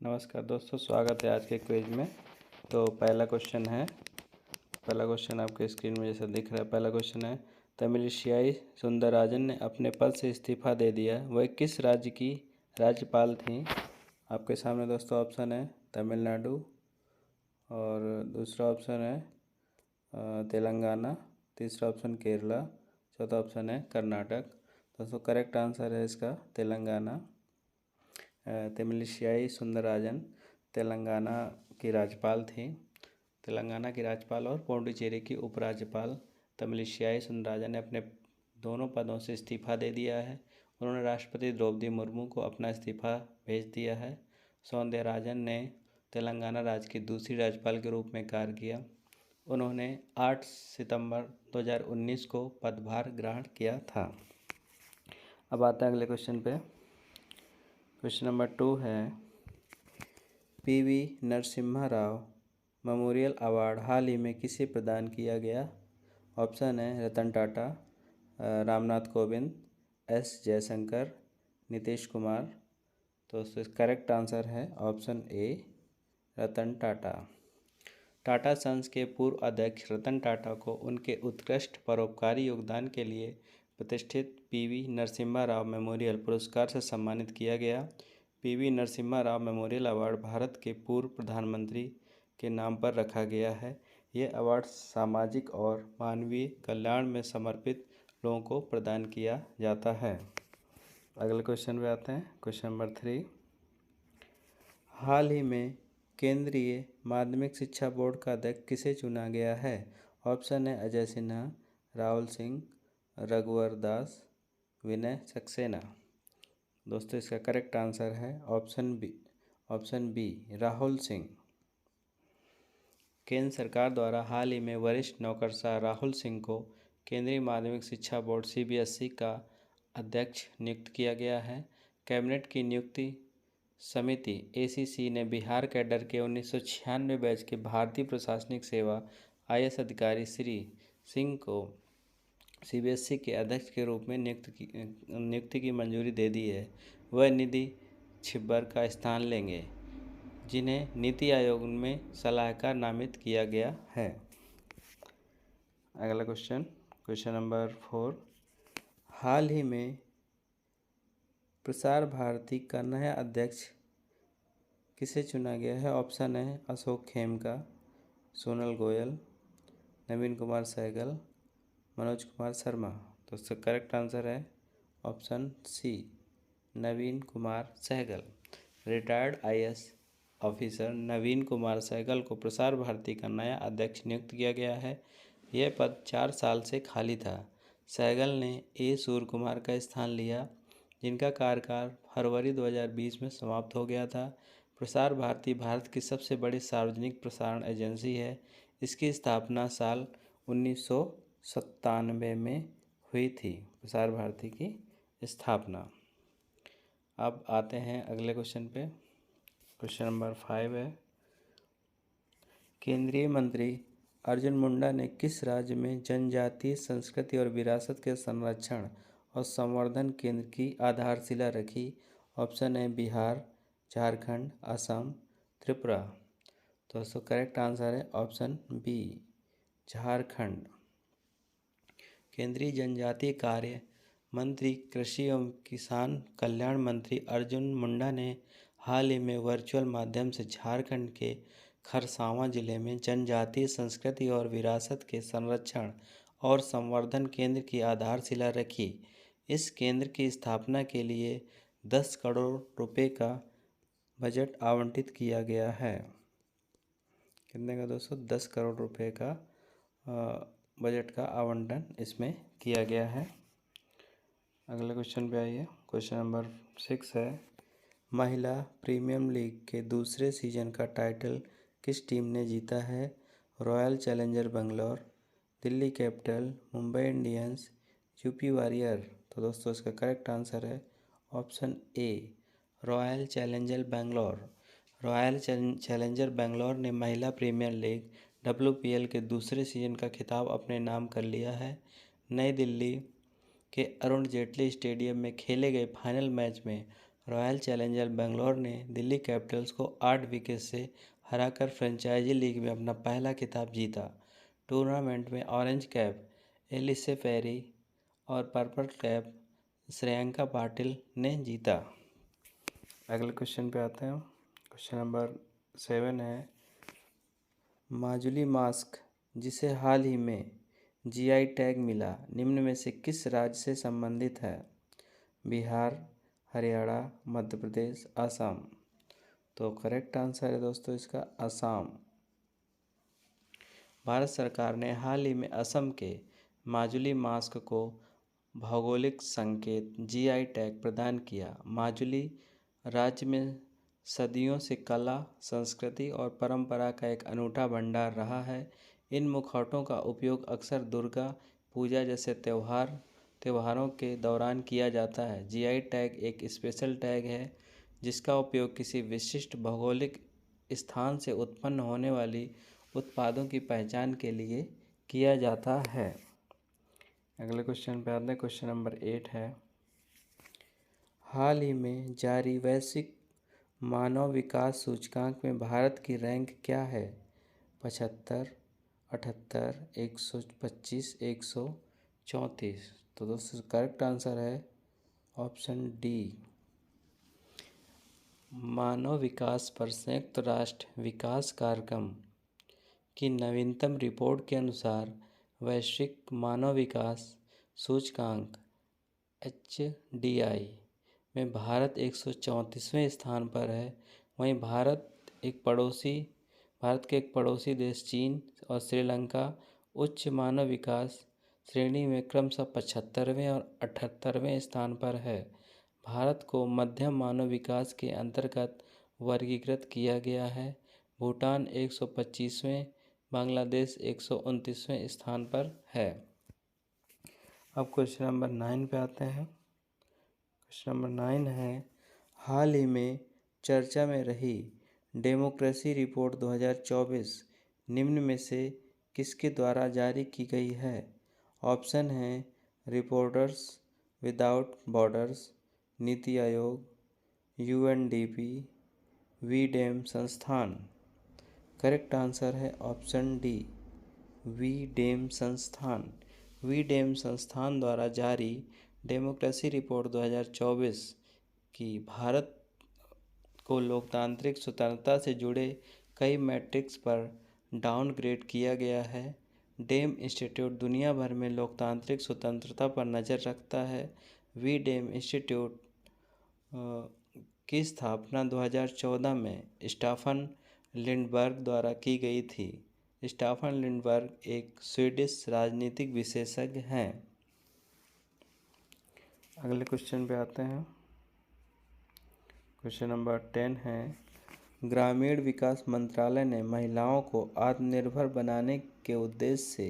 नमस्कार दोस्तों, स्वागत है आज के क्विज में। तो पहला क्वेश्चन आपके स्क्रीन में जैसा दिख रहा है। पहला क्वेश्चन है, तमिलिसाई सुंदरराजन ने अपने पद से इस्तीफा दे दिया, वह किस राज्य की राज्यपाल थीं? आपके सामने दोस्तों ऑप्शन है तमिलनाडु, और दूसरा ऑप्शन है तेलंगाना, तीसरा ऑप्शन केरला, चौथा ऑप्शन है कर्नाटक। दोस्तों करेक्ट आंसर है इसका तेलंगाना। तमिलिसाई सुंदरराजन तेलंगाना की राज्यपाल थी। तेलंगाना की राज्यपाल और पौंडीचेरी की उपराज्यपाल तमिलिसाई सुंदरराजन ने अपने दोनों पदों से इस्तीफा दे दिया है। उन्होंने राष्ट्रपति द्रौपदी मुर्मू को अपना इस्तीफा भेज दिया है। सौंदरराजन ने तेलंगाना राज्य की दूसरी राज्यपाल के रूप में कार्य किया। उन्होंने 8 सितंबर 2019 को पदभार ग्रहण किया था। अब आते हैं अगले क्वेश्चन पे। क्वेश्चन नंबर 2 है, PV Narasimha Rao memorial award हाल ही में किसे प्रदान किया गया? ऑप्शन है रतन टाटा, रामनाथ कोविंद, एस जयशंकर, नीतीश कुमार। तो इसका करेक्ट आंसर है option A Ratan Tata. Tata sons के पूर्व अध्यक्ष रतन टाटा को उनके उत्कृष्ट परोपकारी योगदान के लिए प्रतिष्ठित पीवी नरसिम्हा राव मेमोरियल पुरस्कार से सम्मानित किया गया। PV Narasimha Rao memorial award Bharat के पूर्व प्रधानमंत्री के नाम पर रखा गया है। यह अवार्ड सामाजिक और मानवीय कल्याण में समर्पित लोगों को प्रदान किया जाता है। अगले क्वेश्चन पे आते हैं। क्वेश्चन नंबर 3, हाल ही में केंद्रीय माध्यमिक शिक्षा बोर्ड का अध्यक्ष किसे चुना गया है? ऑप्शन है अजय सिन्हा, राहुल सिंह, रघुवर दास, विनय सक्सेना। दोस्तों इसका करेक्ट आंसर है ऑप्शन बी राहुल सिंह। केंद्र सरकार द्वारा हाल ही में वरिष्ठ नौकरशाह राहुल सिंह को केंद्रीय माध्यमिक शिक्षा बोर्ड सीबीएसई का अध्यक्ष नियुक्त किया गया है। कैबिनेट की नियुक्ति समिति एसीसी ने बिहार कैडर के 1996 बैच के भारतीय प्रशासनिक सेवा आईएएस अधिकारी श्री सिंह को सीबीएसई के अध्यक्ष के रूप में नियुक्ति की मंजूरी दे दी है। वह निधि छिब्बर का स्थान लेंगे, जिन्हें नीति आयोग में सलाहकार नामित किया गया है। अगला क्वेश्चन नंबर 4, हाल ही में प्रसार भारती का नया अध्यक्ष किसे चुना गया है? ऑप्शन है अशोक खेमका, सोनल गोयल, नवीन कुमार सहगल, मनोज कुमार शर्मा। तो इसका करेक्ट आंसर है option C Naveen Kumar Sehgal. Retired IAS officer Naveen Kumar Sehgal को प्रसार भारती का नया अध्यक्ष नियुक्त किया गया है। यह पद 4 साल से खाली था। सहगल ने ए सूर्य कुमार का स्थान लिया, जिनका कार्यकाल फरवरी 2020 में समाप्त हो गया था। प्रसार भारती भारत की सबसे बड़ी सार्वजनिक प्रसारण एजेंसी है। इसकी स्थापना साल 1997 में हुई थी। प्रसार भारती की स्थापना। अब आते हैं अगले क्वेश्चन पे। क्वेश्चन नंबर 5 है, केंद्रीय मंत्री अर्जुन मुंडा ने किस राज्य में जनजातीय संस्कृति और विरासत के संरक्षण और संवर्धन केंद्र की आधारशिला रखी? ऑप्शन है बिहार, झारखंड, असम, त्रिपुरा। तो दोस्तों करेक्ट आंसर है ऑप्शन बी झारखंड। केंद्रीय जनजातीय कार्य मंत्री कृषि एवं किसान कल्याण मंत्री अर्जुन मुंडा ने हाल ही में वर्चुअल माध्यम से झारखंड के खरसावां जिले में जनजातीय संस्कृति और विरासत के संरक्षण और संवर्धन केंद्र की आधारशिला रखी। इस केंद्र की स्थापना के लिए 10 करोड़ रुपए का बजट आवंटित किया गया है। कितने का दोस्तों? 10 करोड़ रुपए का बजट का आवंटन इसमें किया गया है। अगले क्वेश्चन पे आइए। क्वेश्चन नंबर 6 है, महिला प्रीमियर लीग के दूसरे सीजन का टाइटल किस टीम ने जीता है? Royal challenger Bangalore, Delhi capital, Mumbai Indians, UP warrior. तो दोस्तों इसका करेक्ट आंसर है ऑप्शन ए royal challenger Bangalore. Royal challenger Bangalore ने महिला प्रीमियर लीग WPL के दूसरे सीजन का खिताब अपने नाम कर लिया है। नई दिल्ली के अरुण जेटली स्टेडियम में खेले गए फाइनल मैच में रॉयल चैलेंजर बेंगलोर ने दिल्ली कैपिटल्स को 8 विकेट से हराकर फ्रेंचाइजी लीग में अपना पहला खिताब जीता। टूर्नामेंट में ऑरेंज कैप एलिसे पेरी और पर्पल कैप श्रेयंका पाटिल ने जीता। अगले क्वेश्चन पे आते हैं। क्वेश्चन नंबर 7 है, माजुली मास्क जिसे हाल ही में जीआई टैग मिला निम्न में से किस राज्य से संबंधित है? बिहार, हरियाणा, मध्य प्रदेश, असम। तो करेक्ट आंसर है दोस्तों इसका असम। भारत सरकार ने हाल ही में असम के माजुली मास्क को भौगोलिक संकेत जीआई टैग प्रदान किया। माजुली राज्य में सदियों से कला, संस्कृति और परंपरा का एक अनूठा भंडार रहा है। इन मुखौटों का उपयोग अक्सर दुर्गा पूजा जैसे त्योहारों के दौरान किया जाता है। जीआई टैग एक स्पेशल टैग है जिसका उपयोग किसी विशिष्ट भौगोलिक स्थान से उत्पन्न होने वाली उत्पादों की पहचान के लिए किया जाता है। अगले क्वेश्चन पे आते हैं। क्वेश्चन नंबर 8 है, हाल ही में जारी वैश्विक मानव विकास सूचकांक में भारत की रैंक क्या है? 75, 78, 125, 134। तो दोस्तों करेक्ट आंसर है ऑप्शन डी। मानव विकास पर संयुक्त राष्ट्र विकास कार्यक्रम की नवीनतम रिपोर्ट के अनुसार वैश्विक मानव विकास सूचकांक HDI में भारत 134वें स्थान पर है। वहीं भारत के एक पड़ोसी देश चीन और श्रीलंका उच्च मानव विकास श्रेणी में क्रमशः 75वें और 78वें स्थान पर है। भारत को मध्यम मानव विकास के अंतर्गत वर्गीकृत किया गया है। भूटान 125वें, बांग्लादेश 129वें स्थान पर है। अब क्वेश्चन नंबर 9 पे आते हैं। क्वेश्चन नंबर 9 है, हाल ही में चर्चा में रही डेमोक्रेसी रिपोर्ट 2024 निम्न में से किसके द्वारा जारी की गई है? ऑप्शन है reporters without borders, NITI Aayog, UNDP, V-Dem संस्थान। करेक्ट आंसर है ऑप्शन डी, वीडेम संस्थान। वीडेम संस्थान द्वारा जारी डेमोक्रेसी रिपोर्ट 2024 की भारत को लोकतांत्रिक स्वतंत्रता से जुड़े कई मैट्रिक्स पर डाउनग्रेड किया गया है। डेम इंस्टीट्यूट दुनिया भर में लोकतांत्रिक स्वतंत्रता पर नज़र रखता है। वीडेम इंस्टीट्यूट की स्थापना 2014 में स्टाफन लिंडबर्ग द्वारा की गई थी। स्टाफन लिंडबर्ग एक स्वीडिश राजनीतिक विशेषज्ञ हैं। अगले क्वेश्चन पे आते हैं। क्वेश्चन नंबर 10 है, ग्रामीण विकास मंत्रालय ने महिलाओं को आत्मनिर्भर बनाने के उद्देश्य से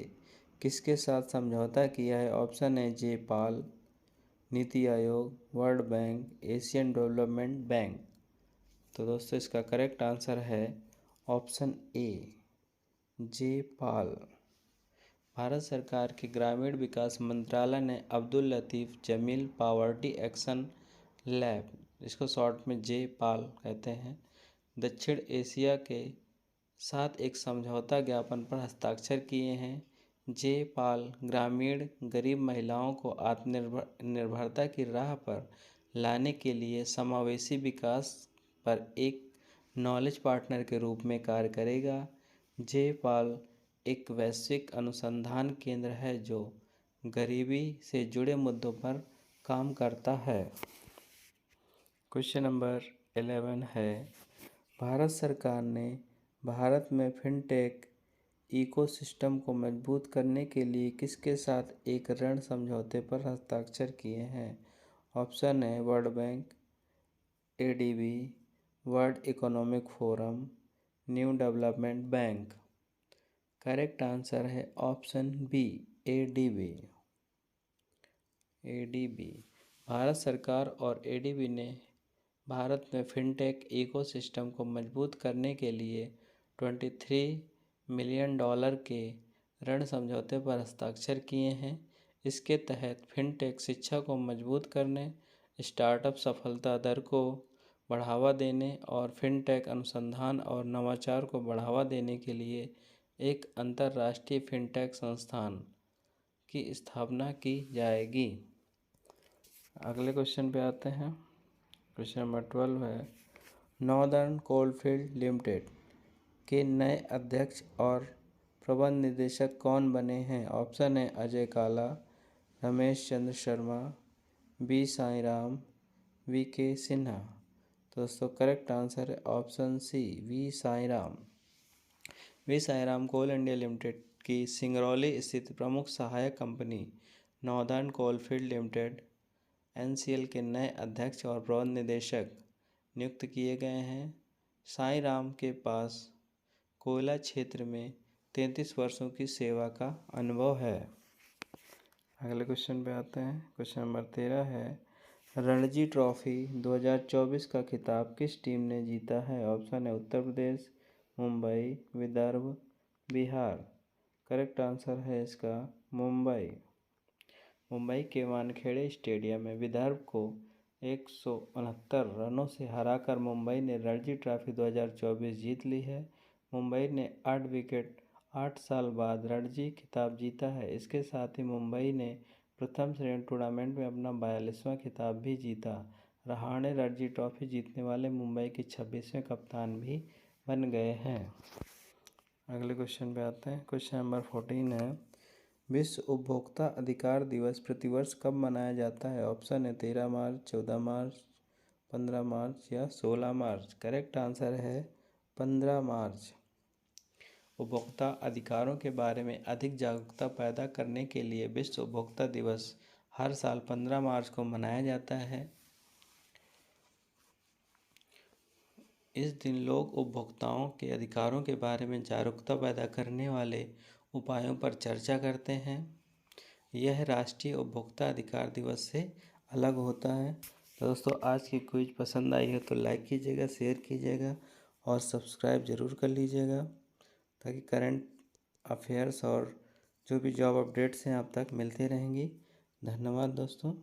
किसके साथ समझौता किया है? ऑप्शन है जेपाल, NITI Aayog, world bank, Asian development bank. तो दोस्तों इसका करेक्ट आंसर है ऑप्शन ए, जेपाल। भारत सरकार के ग्रामीण विकास मंत्रालय ने Abdul Latif Jameel poverty action lab, इसको शॉर्ट में जेपाल कहते हैं, दक्षिण एशिया के साथ एक समझौता ज्ञापन पर हस्ताक्षर किए हैं। जेपाल ग्रामीण गरीब महिलाओं को आत्मनिर्भरता की राह पर लाने के लिए समावेशी विकास पर एक नॉलेज पार्टनर के रूप में कार्य करेगा। जेपाल एक वैश्विक अनुसंधान केंद्र है जो गरीबी से जुड़े मुद्दों पर काम करता है। क्वेश्चन नंबर 11 है, भारत सरकार ने भारत में फिनटेक इकोसिस्टम को मजबूत करने के लिए किसके साथ एक ऋण समझौते पर हस्ताक्षर किए हैं? ऑप्शन है world bank, ADB, world economic forum, new development bank. Correct answer है ऑप्शन बी, ADB। भारत सरकार और ADB ने भारत में फिनटेक इकोसिस्टम को मजबूत करने के लिए $23 मिलियन के ऋण समझौते पर हस्ताक्षर किए हैं। इसके तहत फिनटेक शिक्षा को मजबूत करने, स्टार्टअप सफलता दर को बढ़ावा देने और फिनटेक अनुसंधान और नवाचार को बढ़ावा देने के लिए एक अंतर्राष्ट्रीय फिनटेक संस्थान की स्थापना की जाएगी। अगले क्वेश्चन पे आते हैं। क्वेश्चन नंबर 12 है, नॉर्दर्न कोलफील्ड लिमिटेड के नए अध्यक्ष और प्रबंध निदेशक कौन बने हैं? ऑप्शन है Ajay Kala, Ramesh Chandra Sharma, B Sairam, V K Sinha. तो दोस्तों करेक्ट आंसर है option C, V Sairam. V Sairam coal India limited की सिंगरौली स्थित प्रमुख सहायक company northern coalfield limited NCL के नए अध्यक्ष और प्रबंध निदेशक नियुक्त किए गए हैं। साईराम के पास कोयला क्षेत्र में 33 वर्षों की सेवा का अनुभव है। अगले क्वेश्चन पे आते हैं। क्वेश्चन नंबर 13 है, रणजी ट्रॉफी 2024 का खिताब किस टीम ने जीता है? ऑप्शन है उत्तर प्रदेश, मुंबई, विदर्भ, बिहार। करेक्ट आंसर है इसका मुंबई। मुंबई के वानखेड़े स्टेडियम में विदर्भ को 169 रनों से हराकर मुंबई ने रणजी ट्रॉफी 2024 जीत ली है। मुंबई ने 8 विकेट 8 साल बाद रणजी खिताब जीता है। इसके साथ ही मुंबई ने प्रथम श्रेणी टूर्नामेंट में अपना 42वां खिताब भी जीता। रहाणे रणजी ट्रॉफी जीतने वाले मुंबई के 26वें कप्तान भी बन गए हैं। अगले क्वेश्चन पे आते हैं। क्वेश्चन नंबर 14 है, विश्व उपभोक्ता अधिकार दिवस प्रतिवर्ष कब मनाया जाता है? ऑप्शन है 13 मार्च, 14 मार्च, 15 मार्च या 16 मार्च। करेक्ट आंसर है 15 मार्च। उपभोक्ता अधिकारों के बारे में अधिक जागरूकता पैदा करने के लिए विश्व उपभोक्ता दिवस हर साल 15 मार्च को मनाया जाता है। इस दिन लोग उपभोक्ताओं के अधिकारों के बारे में जागरूकता पैदा करने वाले उपायों पर चर्चा करते हैं। यह राष्ट्रीय उपभोक्ता अधिकार दिवस से अलग होता है। तो दोस्तों आज की क्विज पसंद आई है तो लाइक कीजिएगा, शेयर कीजिएगा और सब्सक्राइब ज़रूर कर लीजिएगा ताकि करंट अफेयर्स और जो भी जॉब अपडेट्स हैं आप तक मिलते रहेंगी। धन्यवाद दोस्तों।